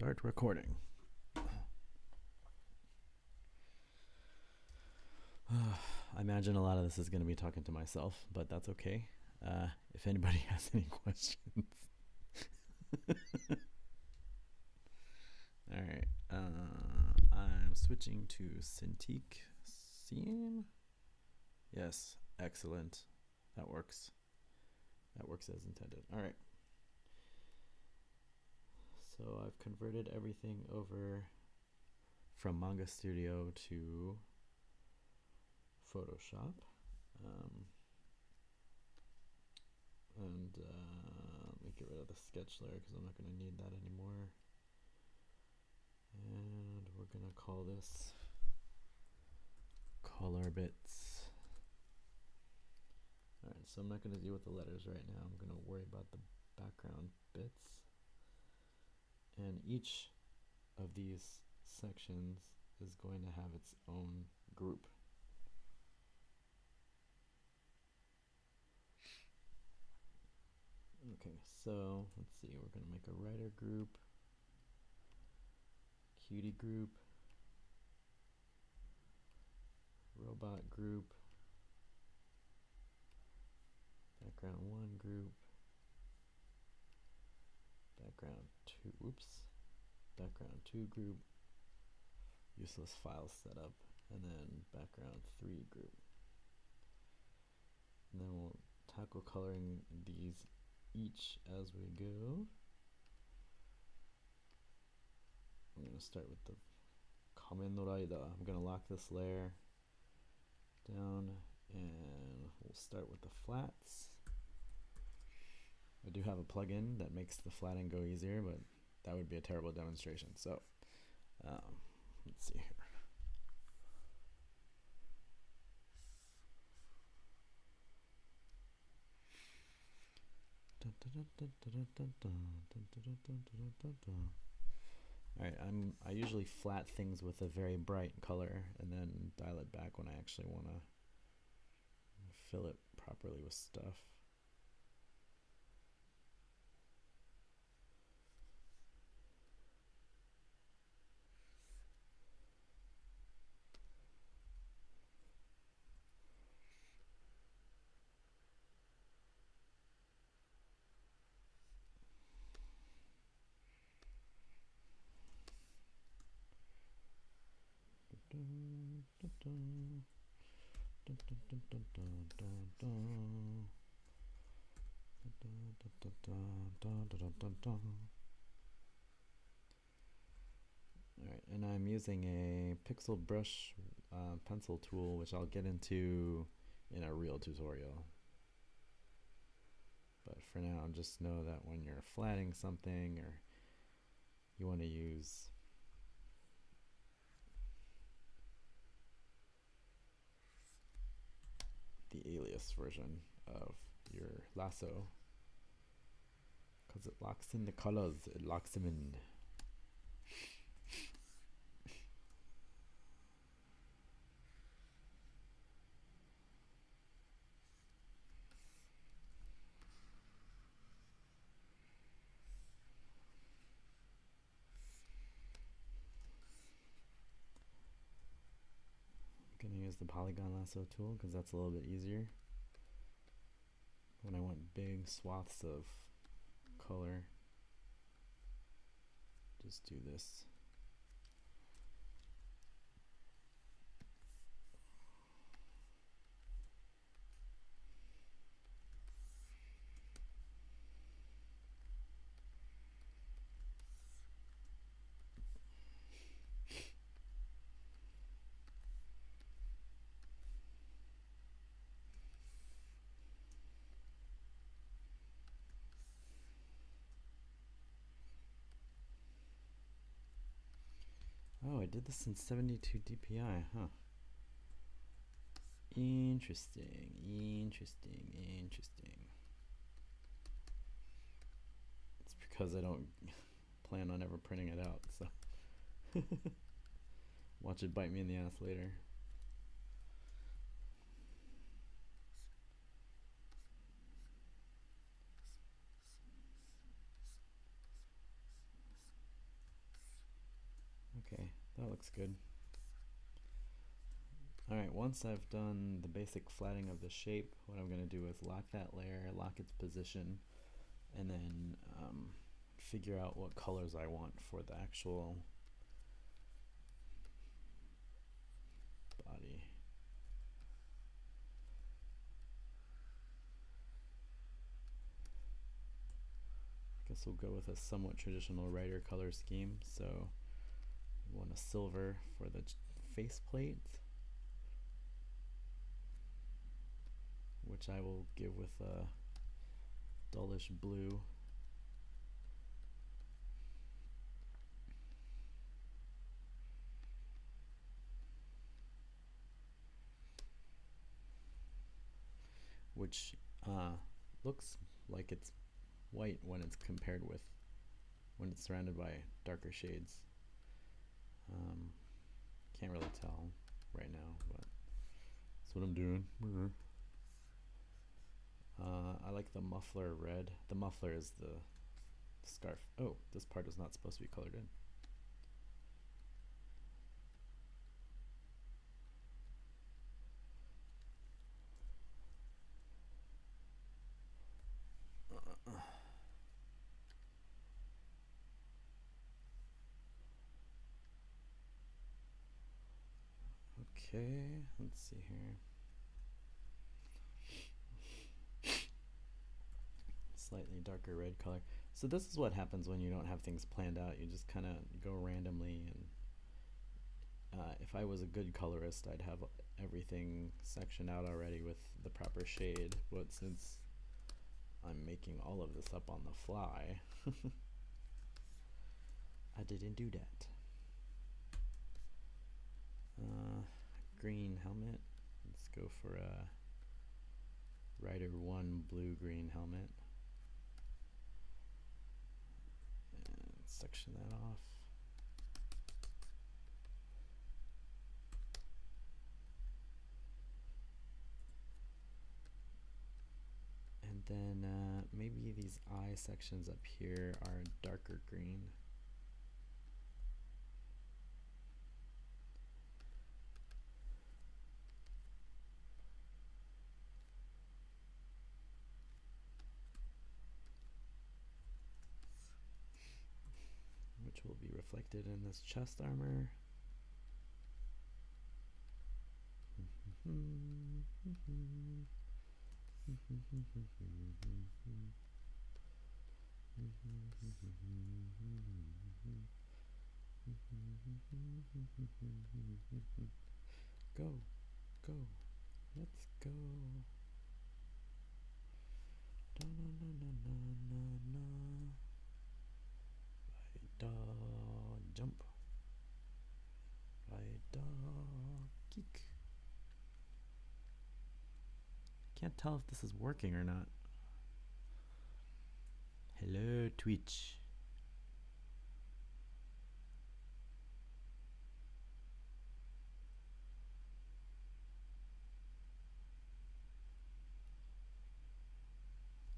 Start recording. I imagine a lot of this is going to be talking to myself, but that's okay. If anybody has any questions. All right. I'm switching to Cintiq Scene. Yes, excellent. That works. That works as intended. All right. So I've converted everything over from Manga Studio to Photoshop. Let me get rid of the sketch layer because I'm not going to need that anymore. And we're going to call this color bits. Alright, so I'm not going to deal with the letters right now. I'm going to worry about the background bits. And each of these sections is going to have its own group. Okay, so let's see, we're going to make a writer group, cutie group, robot group, background 1 group, background 2 group, useless file setup, and then background 3 group. And then we'll tackle coloring these each as we go. I'm going to start with the Kamen no Rider. I'm going to lock this layer down and we'll start with the flats. I do have a plugin that makes the flatting go easier, but that would be a terrible demonstration. So let's see here. Alright, I usually flat things with a very bright color and then dial it back when I actually want to fill it properly with stuff. Alright, and I'm using a pixel brush pencil tool, which I'll get into in a real tutorial. But for now, just know that when you're flatting something or you want to use the alias version of your lasso, because it locks in the colors, it locks them in. I'm going to use the polygon lasso tool because that's a little bit easier when I want big swaths of color. Just do this. Oh, I did this in 72 DPI, huh? Interesting, interesting, interesting. It's because I don't plan on ever printing it out, so watch it bite me in the ass later. Okay, that looks good. Alright, once I've done the basic flattening of the shape, what I'm going to do is lock that layer, lock its position, and then figure out what colors I want for the actual body. I guess we'll go with a somewhat traditional writer color scheme. So we want a silver for the faceplate, which I will give with a dullish blue. Which looks like it's white when it's compared with when it's surrounded by darker shades. Can't really tell right now, but that's what I'm doing. I like the muffler red. The muffler is the scarf. Oh, this part is not supposed to be colored in. Okay, let's see here. Slightly darker red color. So this is what happens when you don't have things planned out. You just kind of go randomly, and if I was a good colorist, I'd have everything sectioned out already with the proper shade, but since I'm making all of this up on the fly, I didn't do that. Green helmet. Let's go for a Rider 1 blue-green helmet. And section that off. And then maybe these eye sections up here are darker green. Which will be reflected in this chest armor. Go, go, let's go. Da na na na na na na. Ride, jump. Ride, kick. Can't tell if this is working or not. Hello, Twitch.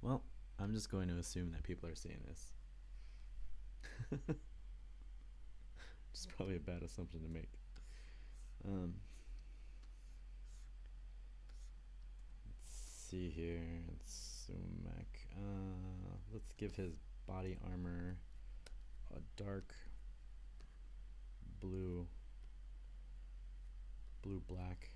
Well, I'm just going to assume that people are seeing this. It's probably a bad assumption to make. Let's see here. Let's zoom back. Let's give his body armor a dark blue, black.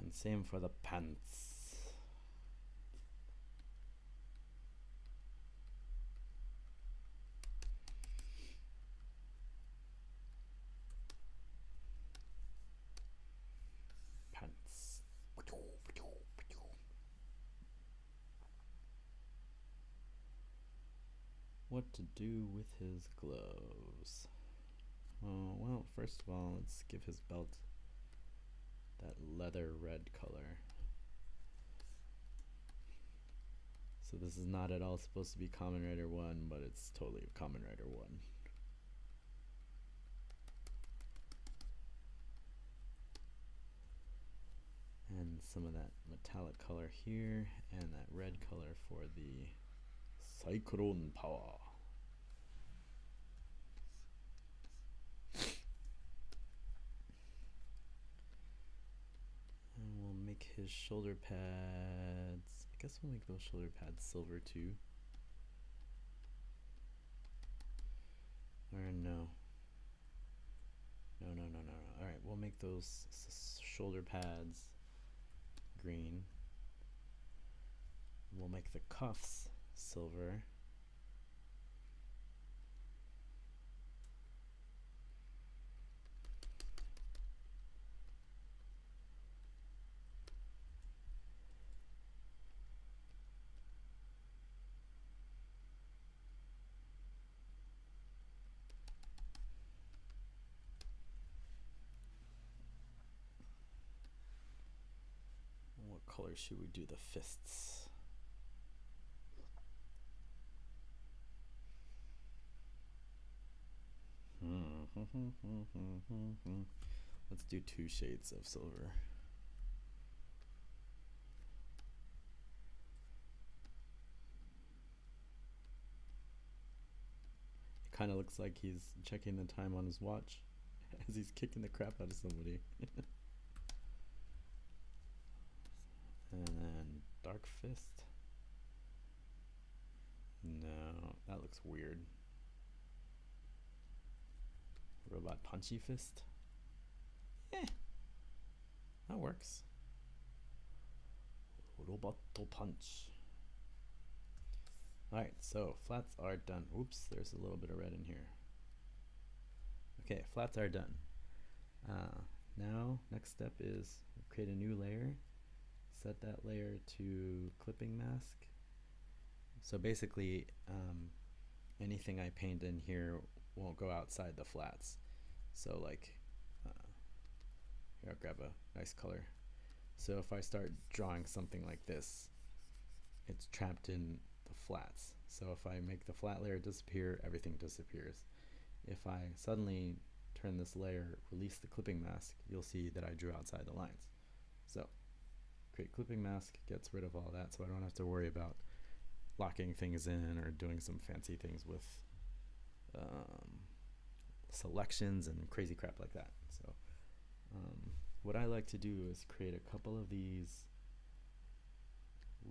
And same for the pants. what to do with his gloves. Oh, well, first of all, let's give his belt that leather red color. So this is not at all supposed to be Kamen Rider 1, but it's totally Kamen Rider 1. And some of that metallic color here, and that red color for the Cyclone Power. And we'll make his shoulder pads, I guess we'll make those shoulder pads silver too. Or no. No. Alright, we'll make those shoulder pads green. We'll make the cuffs silver. What color should we do the fists? Let's do 2 shades of silver. It kind of looks like he's checking the time on his watch as he's kicking the crap out of somebody. And then dark fist. No, that looks weird. Robot punchy fist. That works. Roboto punch. Alright, so flats are done. Oops, there's a little bit of red in here. Okay, flats are done. Now, next step is create a new layer. Set that layer to clipping mask. So basically, anything I paint in here won't go outside the flats. So like, here, I'll grab a nice color. So if I start drawing something like this, it's trapped in the flats. So if I make the flat layer disappear, everything disappears. If I suddenly turn this layer, release the clipping mask, you'll see that I drew outside the lines. So create clipping mask gets rid of all that, so I don't have to worry about locking things in or doing some fancy things with selections and crazy crap like that. So what I like to do is create a couple of these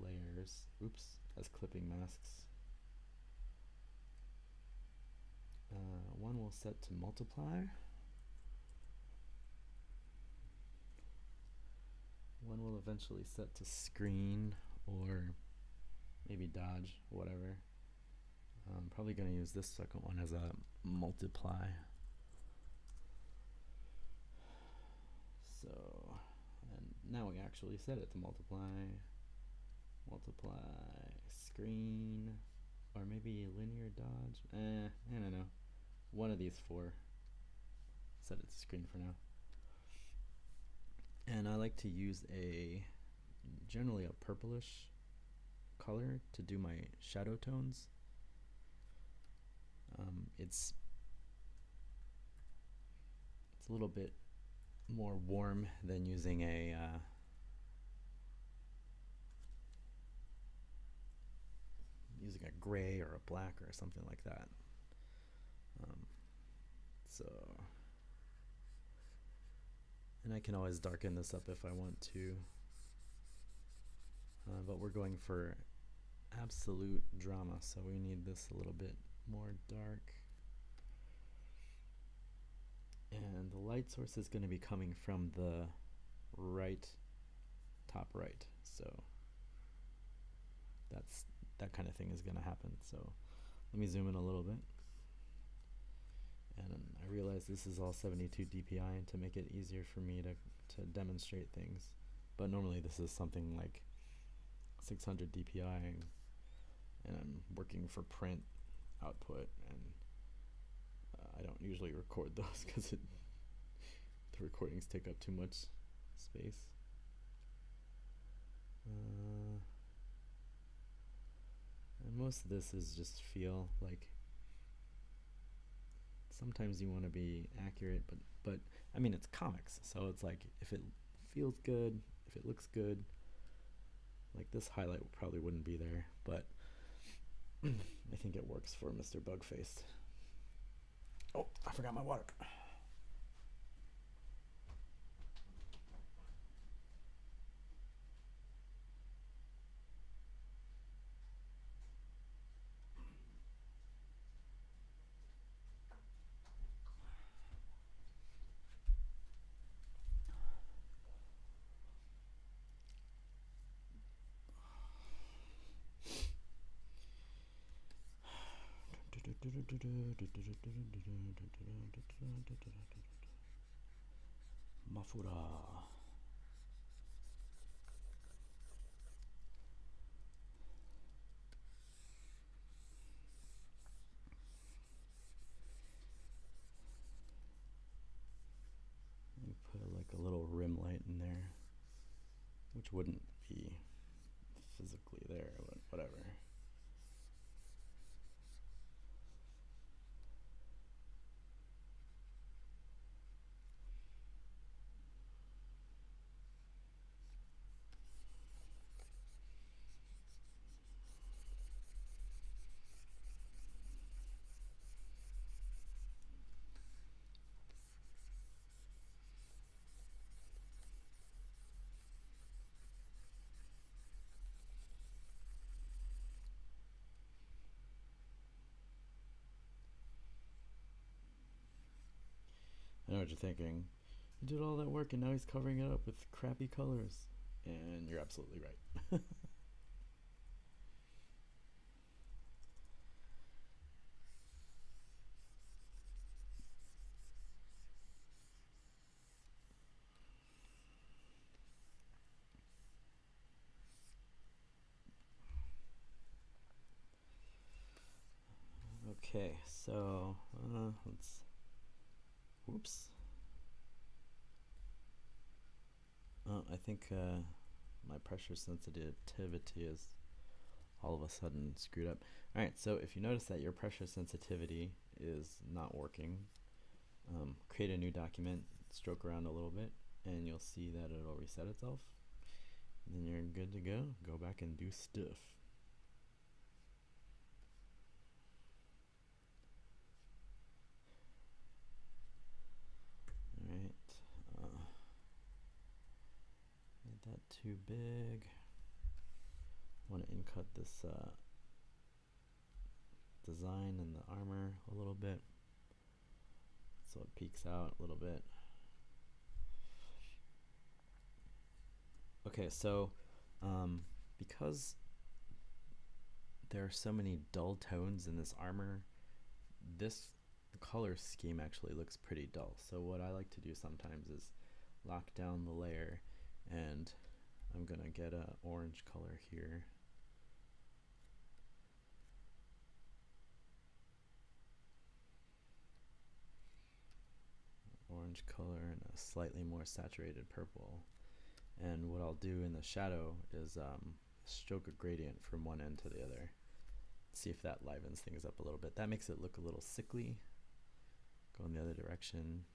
layers, as clipping masks. One will set to multiply. One will eventually set to screen or maybe dodge, whatever. I'm probably going to use this second one as a multiply. So, and now we actually set it to multiply, screen, or maybe linear dodge. I don't know. One of these 4. Set it to screen for now. And I like to use generally a purplish color to do my shadow tones. It's a little bit more warm than using a gray or a black or something like that. And I can always darken this up if I want to, but we're going for absolute drama, so we need this a little bit more dark. And the light source is going to be coming from the top right, so that kind of thing is going to happen. So let me zoom in a little bit, and I realize this is all 72 DPI to make it easier for me to demonstrate things, but normally this is something like 600 DPI, and I'm working for print, output, and I don't usually record those because the recordings take up too much space. And most of this is just feel. Like, sometimes you want to be accurate, but I mean, it's comics, so it's like, if it feels good, if it looks good, like this highlight probably wouldn't be there, but I think it works for Mr. Bugface. Oh, I forgot my water. Mafura. You put like a little rim light in there, which wouldn't be physically there, but whatever. I know what you're thinking. He did all that work and now he's covering it up with crappy colors. And you're absolutely right. Okay, so let's. Whoops. I think my pressure sensitivity is all of a sudden screwed up. Alright, so if you notice that your pressure sensitivity is not working, create a new document, stroke around a little bit, and you'll see that it'll reset itself. And then you're good to go. Go back and do stuff. Alright. Made that too big. Want to in-cut this design in the armor a little bit so it peeks out a little bit. Okay, so because there are so many dull tones in this armor, this color scheme actually looks pretty dull. So what I like to do sometimes is lock down the layer, and I'm gonna get an orange color here. Orange color and a slightly more saturated purple. And what I'll do in the shadow is stroke a gradient from one end to the other. See if that livens things up a little bit. That makes it look a little sickly. Go in the other direction.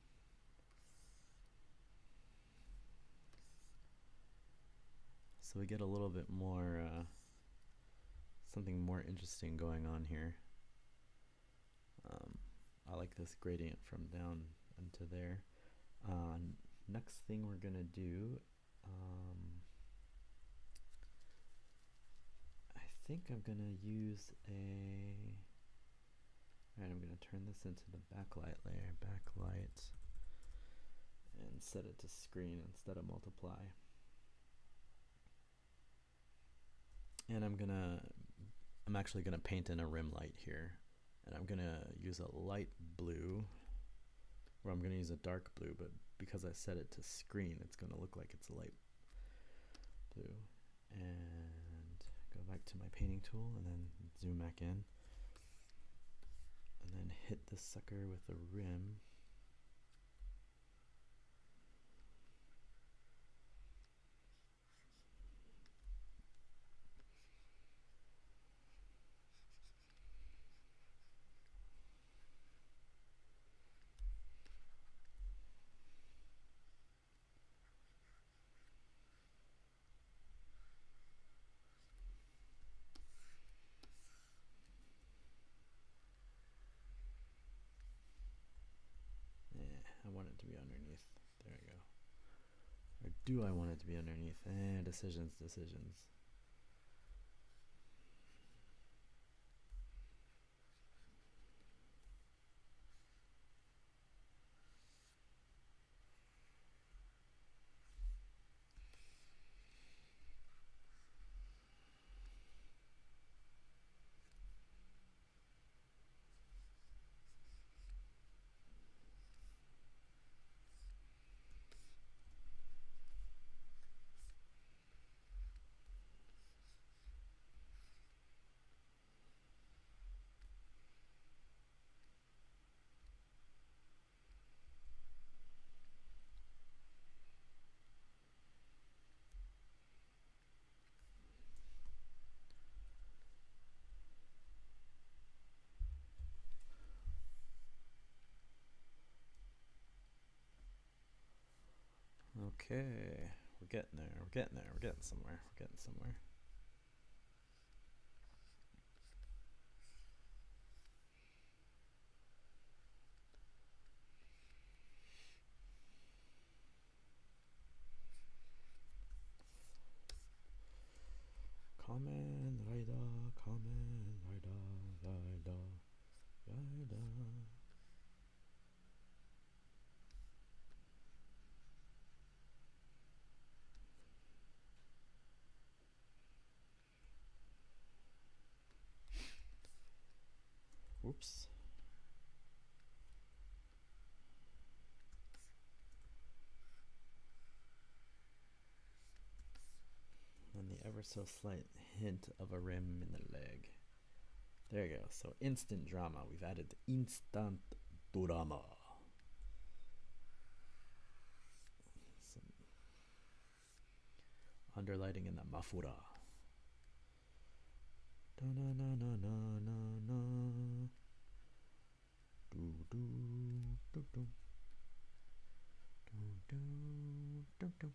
So we get a little bit more, something more interesting going on here. I like this gradient from down into there. Next thing we're gonna do, I think I'm gonna use alright, I'm gonna turn this into the backlight layer, backlight, and set it to screen instead of multiply. And I'm actually gonna paint in a rim light here, and I'm gonna use a light blue, or I'm gonna use a dark blue, but because I set it to screen, it's gonna look like it's a light blue. And go back to my painting tool and then zoom back in. then hit this sucker with a rim. I want it to be underneath. There we go. Or do I want it to be underneath? Decisions. Okay, we're getting there. We're getting somewhere. Kamen Rider, Rider. Whoops. And the ever so slight hint of a rim in the leg. There you go. So instant drama. We've added instant drama. Some underlighting in the mafura. Da na na na na na na. Do do do do. Do do do do.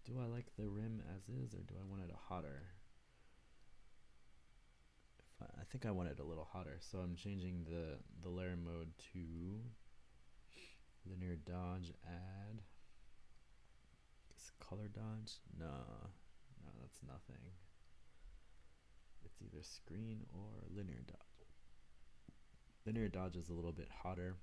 Do I like the rim as is, or do I want it hotter? I think I want it a little hotter, so I'm changing the layer mode to linear dodge add. Is color dodge? No, that's nothing. It's either screen or linear dodge. Linear dodge is a little bit hotter.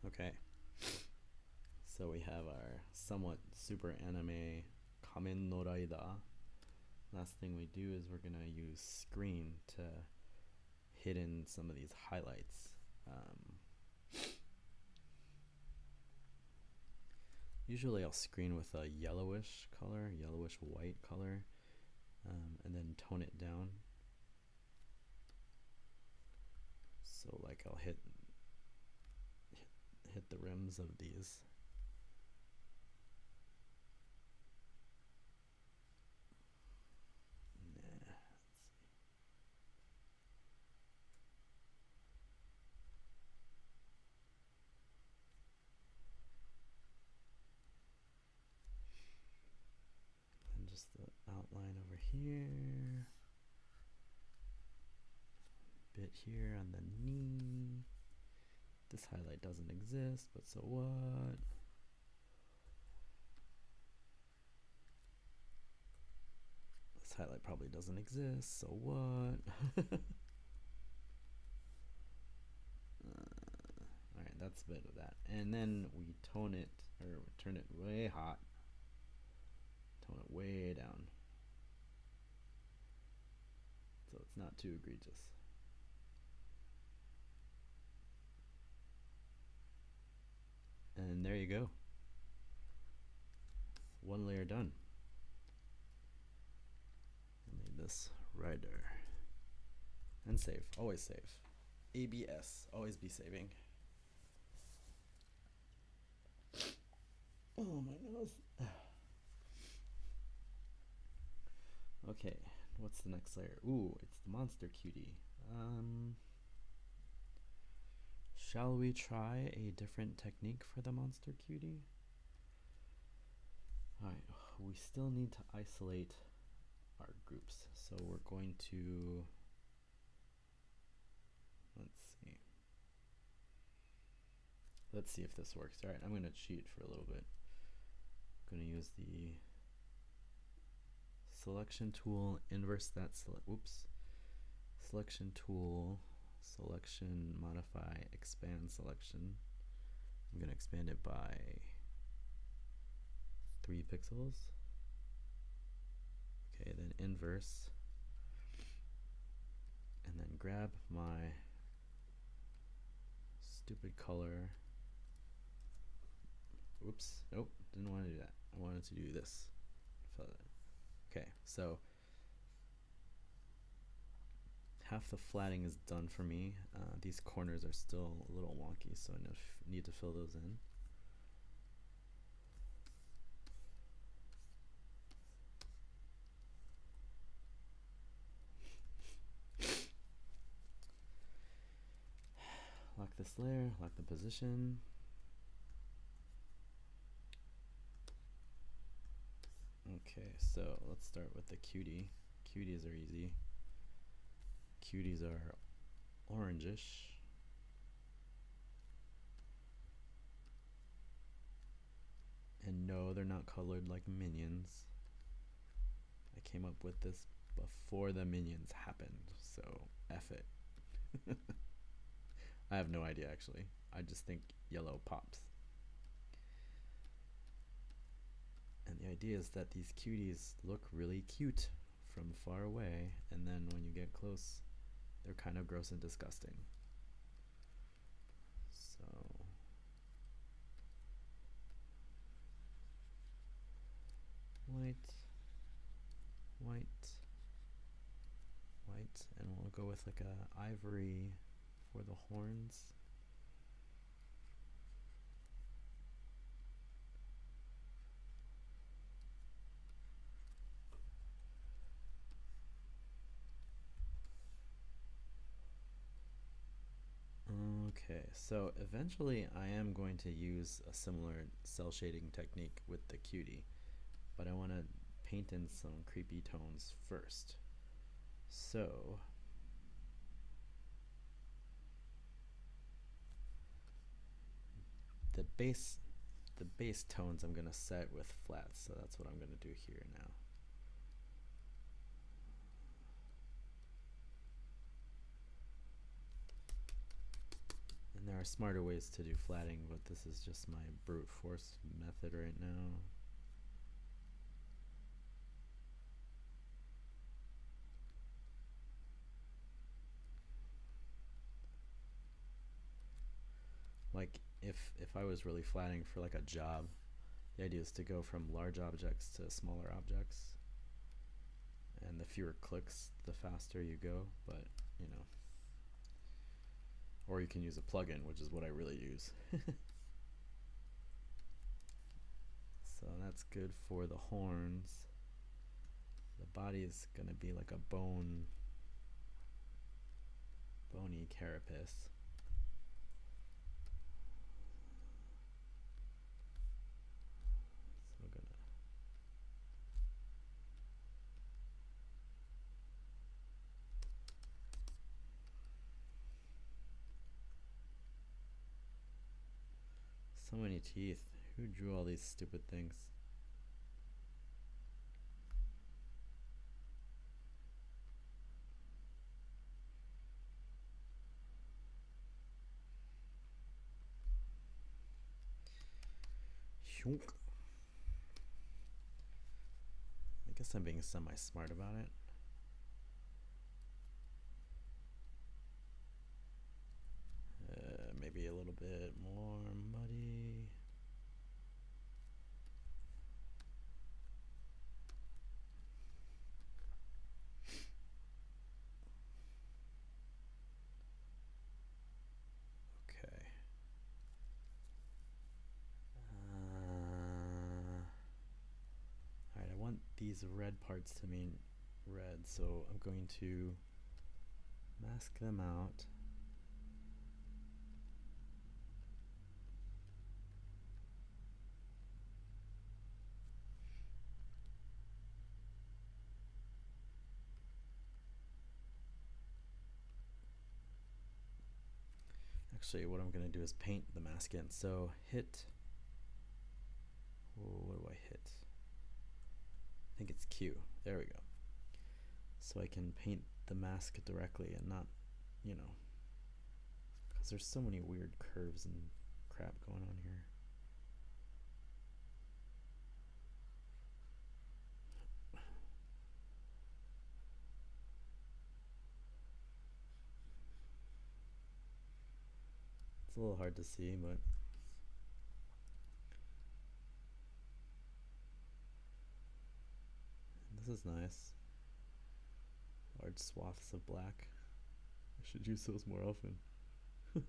Okay, so we have our somewhat super anime Kamen no Rider. Last thing we do is we're gonna use screen to hit in some of these highlights. Usually I'll screen with a yellowish white color, and then tone it down. So like I'll hit the rims of these. And just the outline over here. Bit here on the knee. This highlight doesn't exist, but so what? highlight probably doesn't exist, so what? Alright, that's a bit of that. And then we tone it, or turn it way hot. Tone it way down. So it's not too egregious. And there you go. One layer done. Leave this right there. And save. Always save. ABS. Always be saving. Oh, my nose. Okay, what's the next layer? Ooh, it's the monster cutie. Shall we try a different technique for the monster cutie? Alright, we still need to isolate our groups. So we're going to, let's see if this works. Alright, I'm going to cheat for a little bit. I'm going to use the selection tool, inverse that, selection tool, selection, modify, expand selection. I'm going to expand it by 3 pixels. Okay, then inverse, and then grab my stupid color. Oops, nope, didn't want to do that. I wanted to do this. Okay, so half the flatting is done for me. These corners are still a little wonky, so I need to fill those in. Lock this layer, lock the position. Okay, so let's start with the cutie. Cuties are easy. Cuties are orangish. And no, they're not colored like minions. I came up with this before the minions happened, so F it. I have no idea actually. I just think yellow pops. And the idea is that these cuties look really cute from far away, and then when you get close, they're kind of gross and disgusting. So white, white, white, and we'll go with like a ivory for the horns. Okay, so eventually I am going to use a similar cell shading technique with the cutie, but I want to paint in some creepy tones first. So the base tones I'm going to set with flats, so that's what I'm going to do here now. And there are smarter ways to do flatting, but this is just my brute force method right now. Like if I was really flatting for like a job, the idea is to go from large objects to smaller objects. And the fewer clicks, the faster you go, but you know. Or you can use a plugin, which is what I really use. So that's good for the horns. The body is gonna be like a bony carapace. So we're gonna so many teeth. Who drew all these stupid things? I guess I'm being semi-smart about it. Maybe a little bit more muddy. Okay. Alright, I want these red parts to mean red, so I'm going to mask them out. Actually, what I'm going to do is paint the mask in. So hit, what do I hit? I think it's Q. There we go. So I can paint the mask directly and not, you know, because there's so many weird curves and crap going on here. It's a little hard to see, but this is nice. Large swaths of black. I should use those more often. Okay.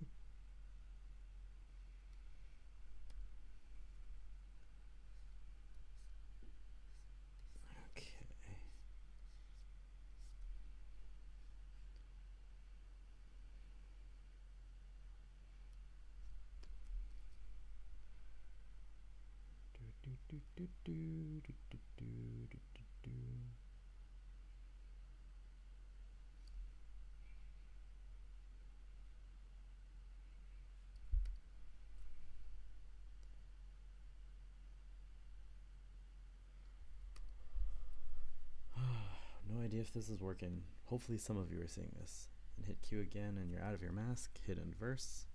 No idea if this is working. Hopefully some of you are seeing this. And hit Q again and you're out of your mask. Hit inverse.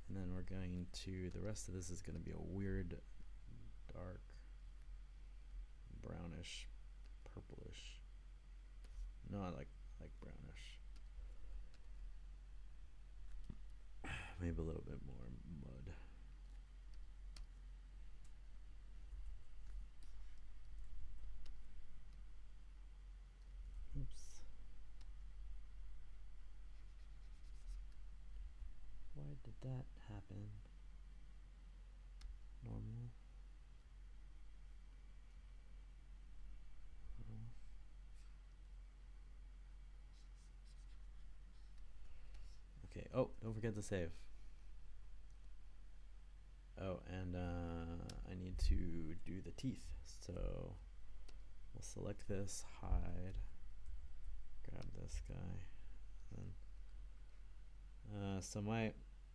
And then we're going to, the rest of this is going to be a weird dark brownish purplish. No, I like brownish. Maybe a little bit more mud. Oops. Why did that happen? Normal. Okay. Oh, don't forget to save. Oh, and I need to do the teeth. So we'll select this, hide, grab this guy. And so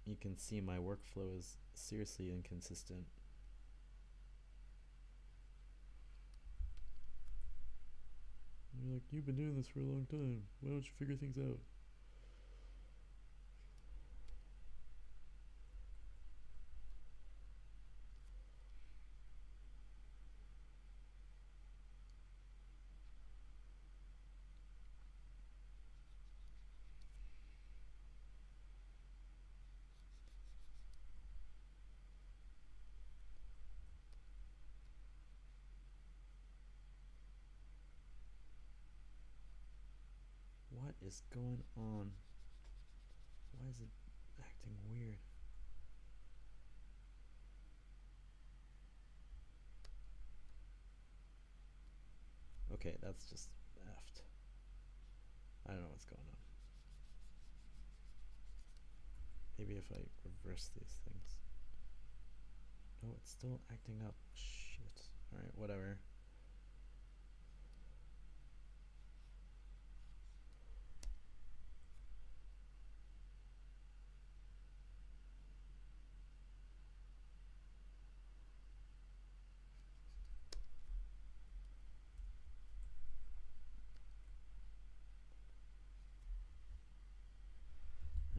you can see my workflow is seriously inconsistent. You're like, you've been doing this for a long time. Why don't you figure things out? What is going on? Why is it acting weird? Okay, that's just effed. I don't know what's going on. Maybe if I reverse these things. No, it's still acting up. Shit. Alright, whatever.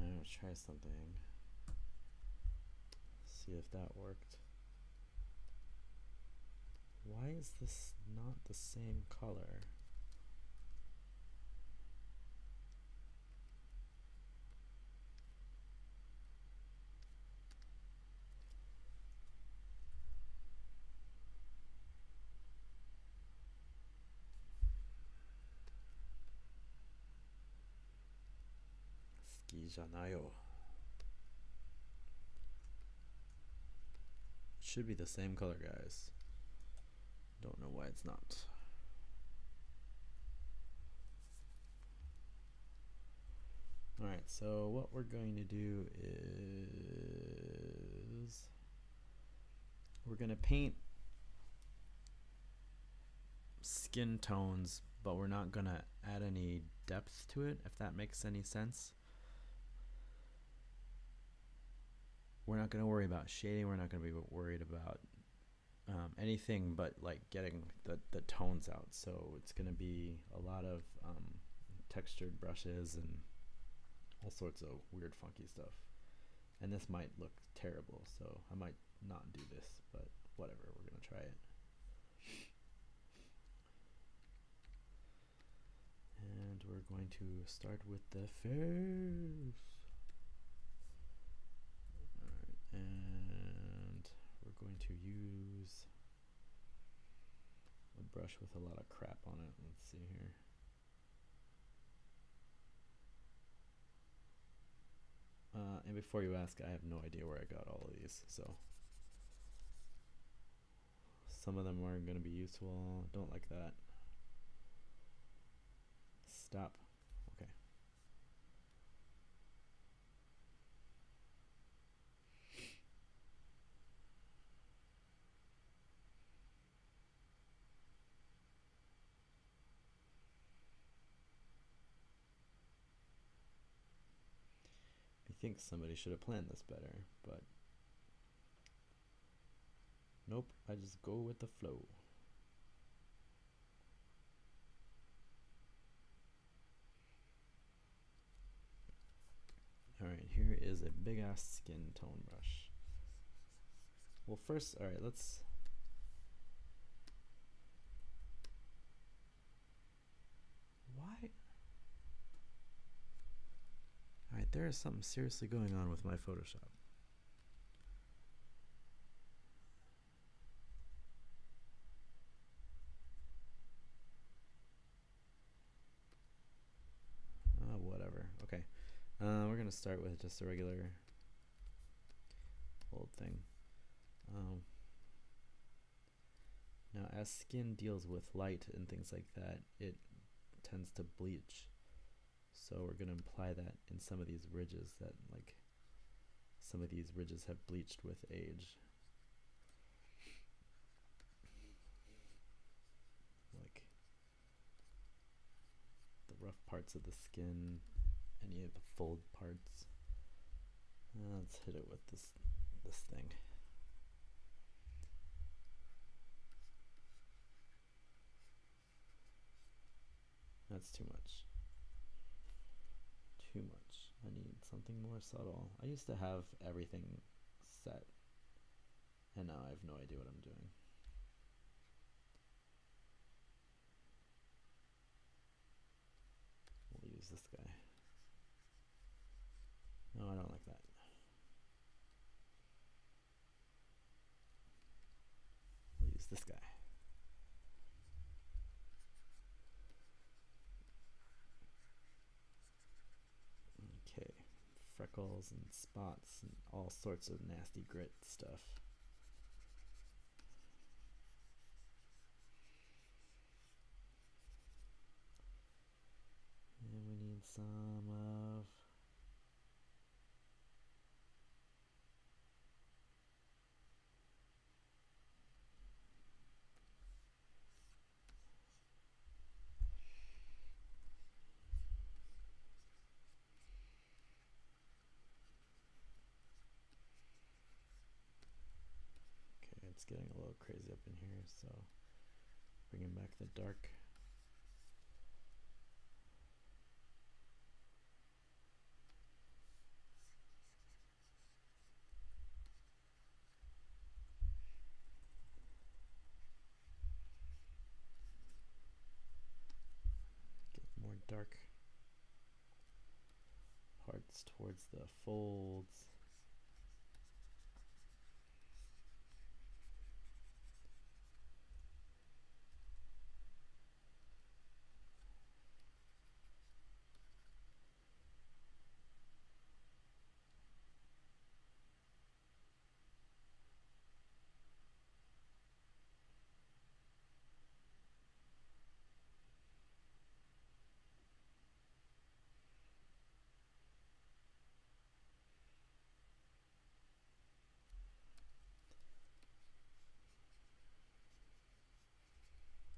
I'll try something. See if that worked. Why is this not the same color? Should be the same color, guys. Don't know why it's not. Alright, so what we're going to do is we're going to paint skin tones, but we're not going to add any depth to it, if that makes any sense. We're not going to worry about shading. We're not going to be worried about anything but like getting the tones out. So it's going to be a lot of textured brushes and all sorts of weird funky stuff. And this might look terrible, so I might not do this, but whatever, we're going to try it. And we're going to start with the face. And we're going to use a brush with a lot of crap on it. Let's see here. And before you ask, I have no idea where I got all of these, so some of them aren't going to be useful. Don't like that. Stop. Okay. I think somebody should have planned this better, but nope, I just go with the flow. Alright, here is a big ass skin tone brush. Well, first, alright, let's. Why? Alright, there is something seriously going on with my Photoshop. Whatever. Okay. We're going to start with just a regular old thing. Now, as skin deals with light and things like that, it tends to bleach. So we're going to imply that in some of these ridges, that like some of these ridges have bleached with age. Like the rough parts of the skin, any of the fold parts. Let's hit it with this thing. That's too much. Too much. I need something more subtle. I used to have everything set, and now I have no idea what I'm doing. We'll use this guy. No, I don't like that. We'll use this guy. Okay, freckles and spots and all sorts of nasty grit stuff. And we need some of it's getting a little crazy up in here, so bringing back the dark. dark parts towards the folds.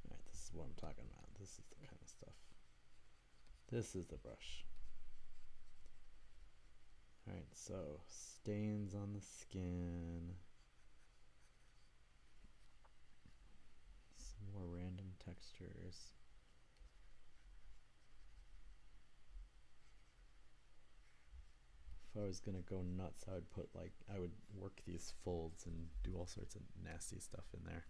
Alright, this is what I'm talking about. This is the kind of stuff. This is the brush. Alright, so stains on the skin. Some more random textures. If I was gonna go nuts, I would work these folds and do all sorts of nasty stuff in there.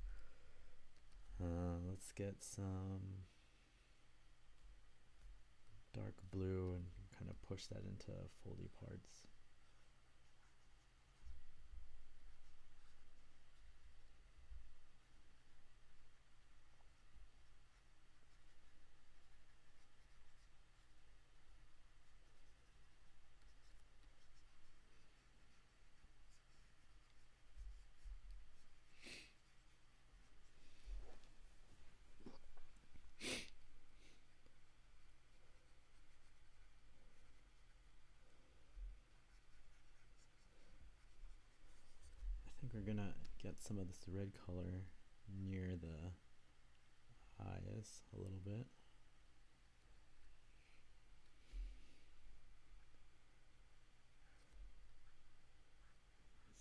Let's get some dark blue and kind of push that into foldy parts. I think we're gonna get some of this red color near the eyes a little bit.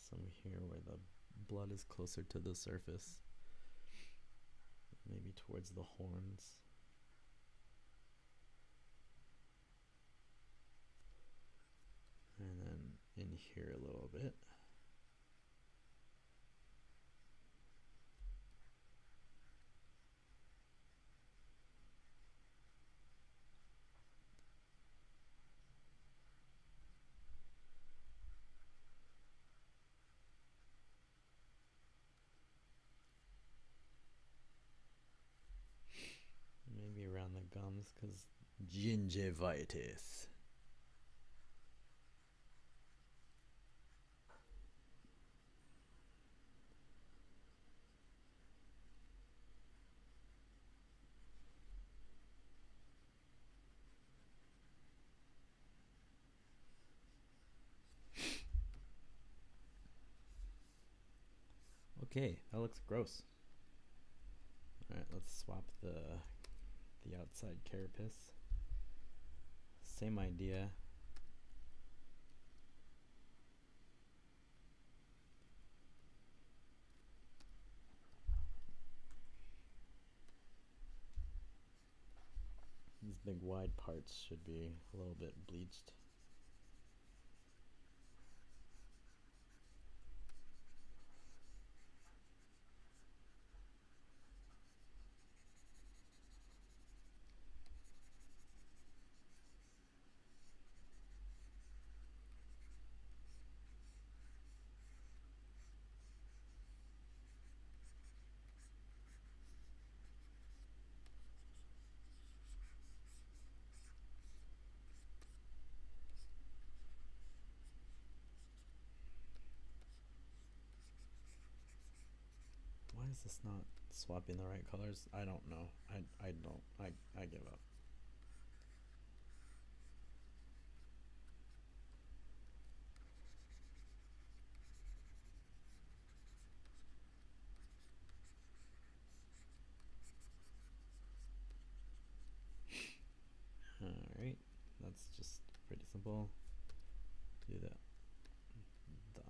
Some here where the blood is closer to the surface, maybe towards the horns. And then in here a little bit. Maybe around the gums, because gingivitis. Okay, that looks gross. Alright, let's swap the outside carapace. Same idea. These big wide parts should be a little bit bleached. Why is this not swapping the right colors? I don't know. I give up. Alright, that's just pretty simple. Do the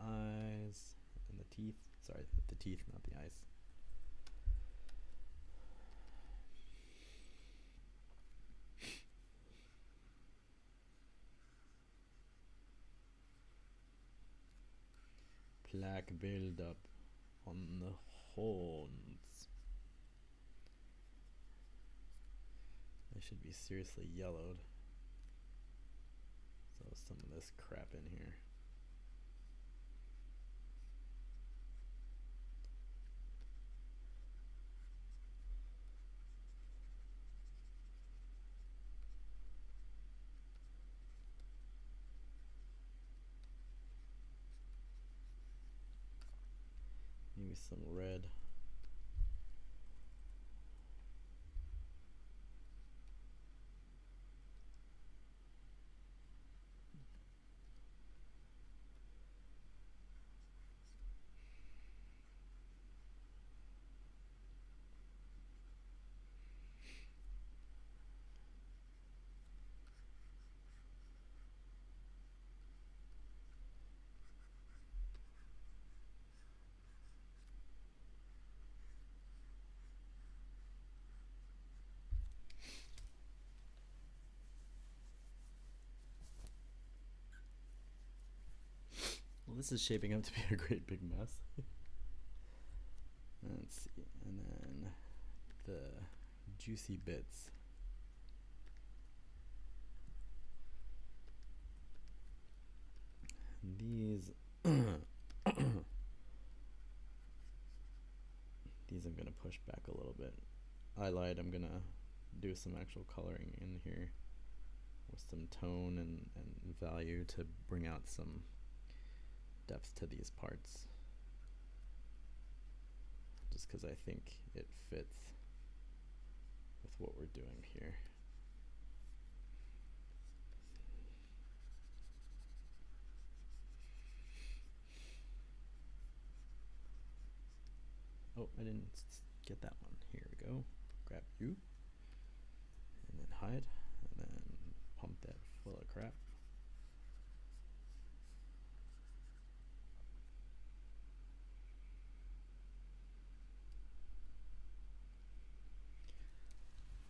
eyes and the teeth. Sorry, the teeth, not the eyes. Plaque buildup on the horns. They should be seriously yellowed. So some of this crap in here. Maybe some red. Well, this is shaping up to be a great big mess. Let's see, and then the juicy bits. And these these I'm gonna push back a little bit. I lied, I'm gonna do some actual coloring in here with some tone and value to bring out some depth to these parts, just because I think it fits with what we're doing here. Oh, I didn't get that one. Here we go. Grab you, and then hide, and then pump that full of crap.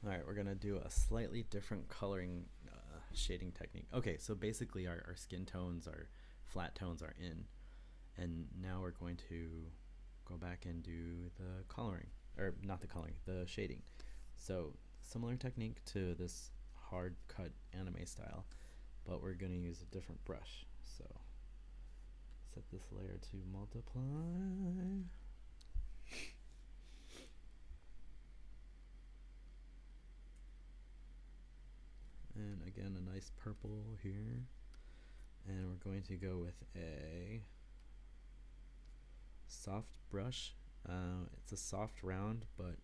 Alright, we're gonna do a slightly different coloring shading technique. Okay, so basically our skin tones, our flat tones are in, and now we're going to go back and do the coloring, or not the coloring, the shading. So similar technique to this hard cut anime style, but we're gonna use a different brush. So set this layer to multiply. And again, a nice purple here. And we're going to go with a soft brush. It's a soft round, but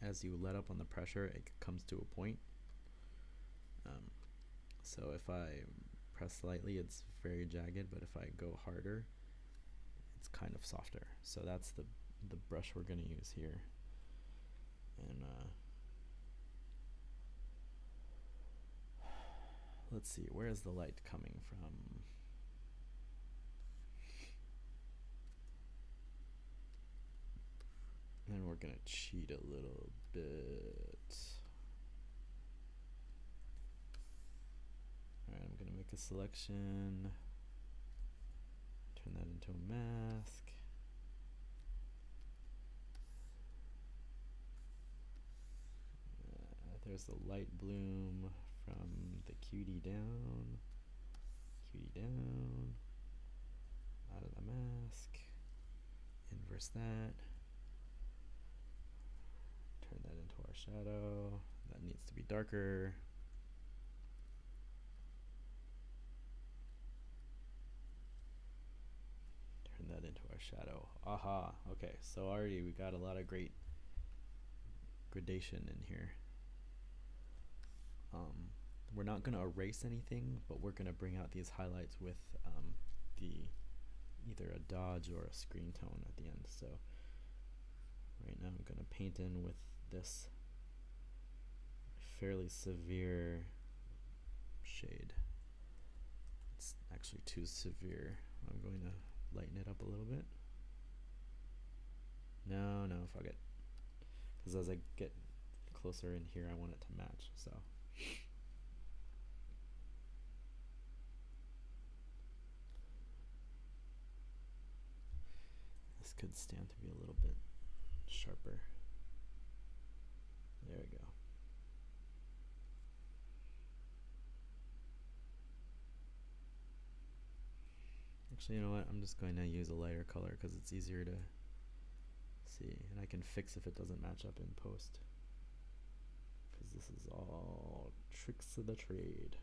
as you let up on the pressure, it comes to a point. So if I press lightly, it's very jagged, but if I go harder, it's kind of softer. So that's the brush we're going to use here. And let's see, where is the light coming from? And we're gonna cheat a little bit. Alright, I'm gonna make a selection, turn that into a mask. There's the light bloom from the cutie down, out of the mask, inverse that, turn that into our shadow. That needs to be darker. Turn that into our shadow. Aha, okay, so already we got a lot of great gradation in here. We're not going to erase anything, but we're going to bring out these highlights with either a dodge or a screen tone at the end. So right now I'm going to paint in with this fairly severe shade. It's actually too severe. I'm going to lighten it up a little bit. No, fuck it. Because as I get closer in here, I want it to match. So this could stand to be a little bit sharper. There we go. Actually, you know what? I'm just going to use a lighter color because it's easier to see, and I can fix if it doesn't match up in post, because this is all tricks of the trade.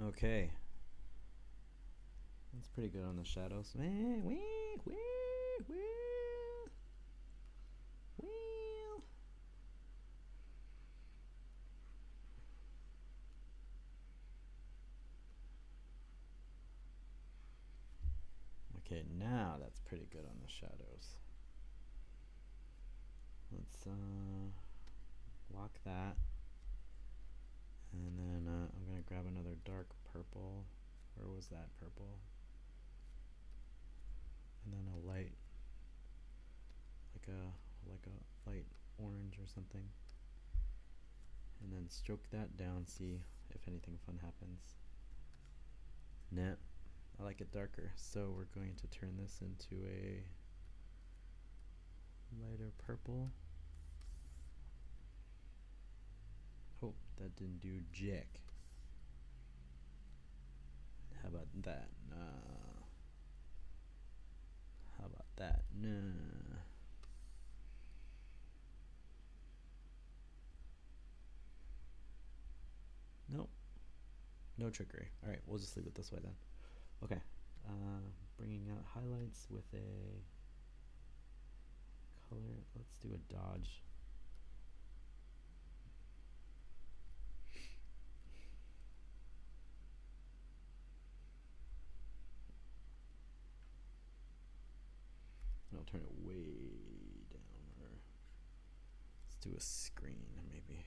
Okay, that's pretty good on the shadows. Okay, now that's pretty good on the shadows. Let's lock that, and then I'm gonna grab another dark purple. Where was that purple? And then a light, like a light orange or something, and then stroke that down, see if anything fun happens. Nah, I like it darker, so we're going to turn this into a lighter purple. Oh, that didn't do jack. How about that? Nah. How about that? Nah. Nope. No trickery. Alright, we'll just leave it this way then. Okay. Bringing out highlights with a color. Let's do a dodge. I'll turn it way down, or let's do a screen maybe.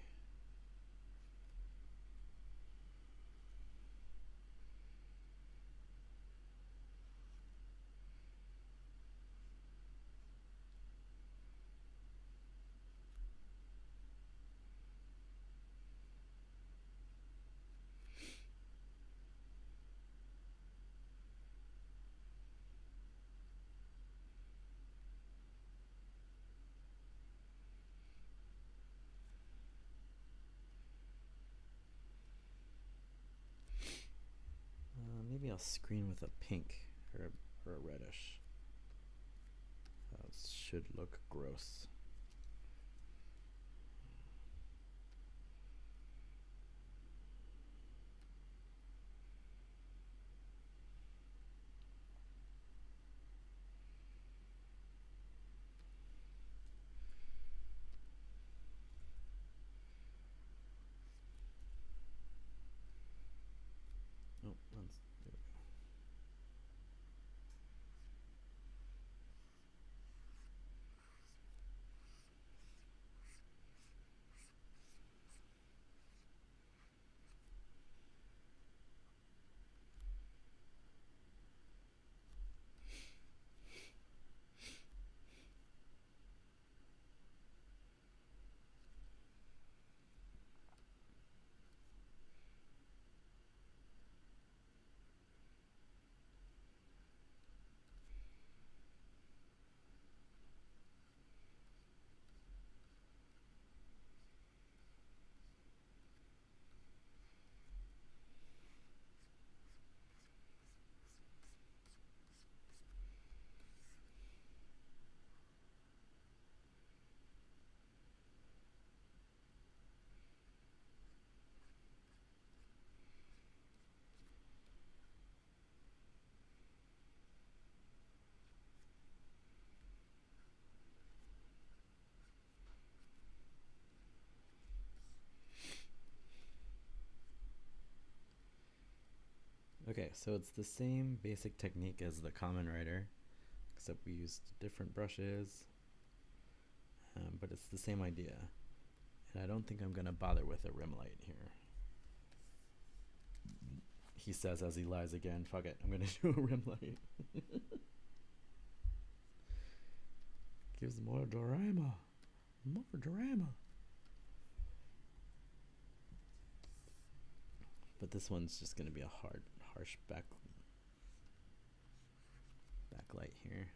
Maybe I'll screen with a pink or a reddish. That should look gross. Oh, there we go. Okay, so it's the same basic technique as the Common Writer, except we used different brushes, but it's the same idea. And I don't think I'm gonna bother with a rim light here. He says as he lies again, fuck it, I'm gonna do a rim light. Gives more drama. More drama. But this one's just gonna be a harsh backlight here.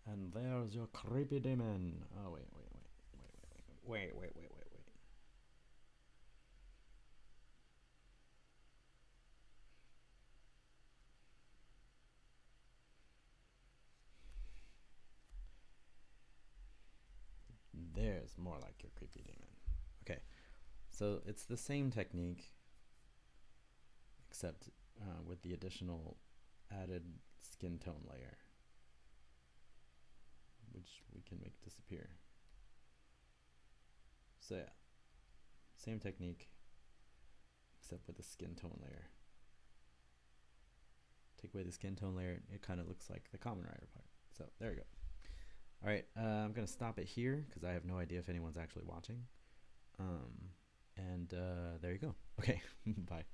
And there's your creepy demon. Oh, wait. There's more like your creepy demon. Okay, so it's the same technique, except with the additional added skin tone layer, which we can make disappear. So yeah, same technique, except with the skin tone layer. Take away the skin tone layer, it kind of looks like the Common Writer part. So there you go. All right, I'm gonna stop it here because I have no idea if anyone's actually watching. And there you go. Okay, bye.